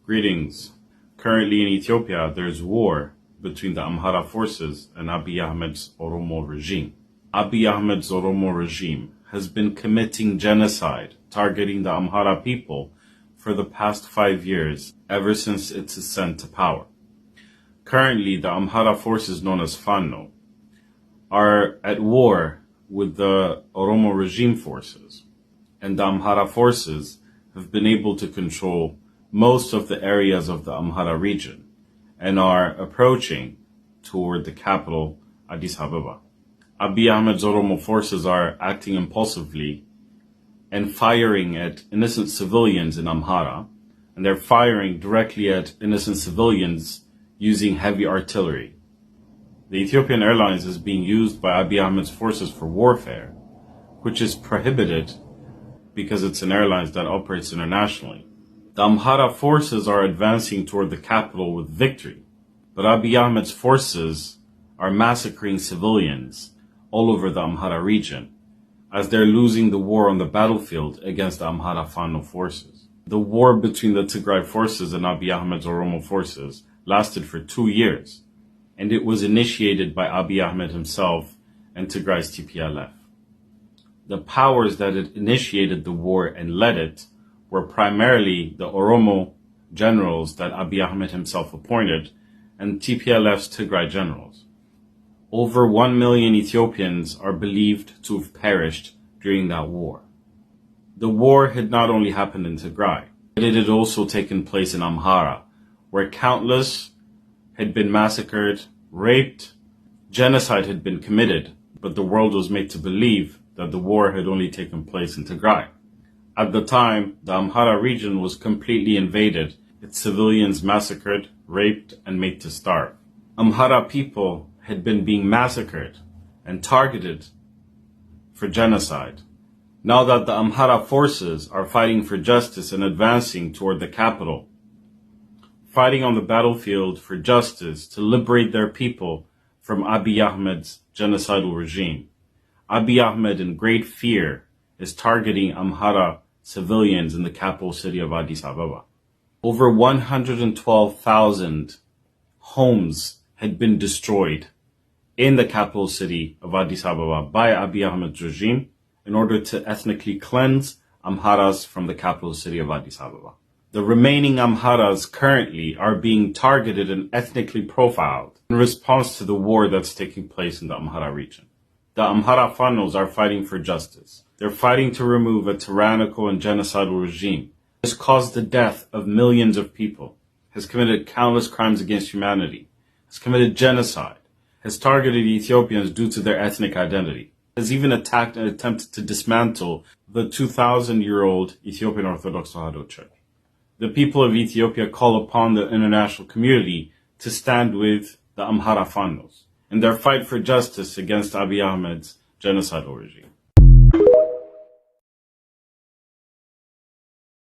Greetings. Currently in Ethiopia, there's war between the Amhara forces and Abiy Ahmed's Oromo regime. Abiy Ahmed's Oromo regime has been committing genocide, targeting the Amhara people for the past 5 years, ever since its ascent to power. Currently, the Amhara forces known as Fano are at war with the Oromo regime forces, and the Amhara forces have been able to control most of the areas of the Amhara region and are approaching toward the capital, Addis Ababa. Abiy Ahmed's Oromo forces are acting impulsively and firing at innocent civilians in Amhara, and they're firing directly at innocent civilians using heavy artillery. The Ethiopian Airlines is being used by Abiy Ahmed's forces for warfare, which is prohibited because it's an airline that operates internationally. The Amhara forces are advancing toward the capital with victory, but Abiy Ahmed's forces are massacring civilians all over the Amhara region as they're losing the war on the battlefield against the Amhara Fano forces. The war between the Tigray forces and Abiy Ahmed's Oromo forces lasted for 2 years, and it was initiated by Abiy Ahmed himself and Tigray's TPLF. The powers that had initiated the war and led it were primarily the Oromo generals that Abiy Ahmed himself appointed and TPLF's Tigray generals. Over 1 million Ethiopians are believed to have perished during that war. The war had not only happened in Tigray, but it had also taken place in Amhara, where countless had been massacred, raped, genocide had been committed, but the world was made to believe that the war had only taken place in Tigray. At the time, the Amhara region was completely invaded, its civilians massacred, raped, and made to starve. Amhara people had been being massacred and targeted for genocide. Now that the Amhara forces are fighting for justice and advancing toward the capital, fighting on the battlefield for justice to liberate their people from Abiy Ahmed's genocidal regime, Abiy Ahmed, in great fear, is targeting Amhara civilians in the capital city of Addis Ababa. Over 112,000 homes had been destroyed in the capital city of Addis Ababa by Abiy Ahmed's regime in order to ethnically cleanse Amharas from the capital city of Addis Ababa. The remaining Amharas currently are being targeted and ethnically profiled in response to the war that's taking place in the Amhara region. The Amhara Fanos are fighting for justice. They're fighting to remove a tyrannical and genocidal regime. Has caused the death of millions of people, has committed countless crimes against humanity, has committed genocide, has targeted Ethiopians due to their ethnic identity, has even attacked and attempted to dismantle the 2,000-year-old Ethiopian Orthodox Tewahedo Church. The people of Ethiopia call upon the international community to stand with the Amhara Fanos in their fight for justice against Abiy Ahmed's genocidal regime.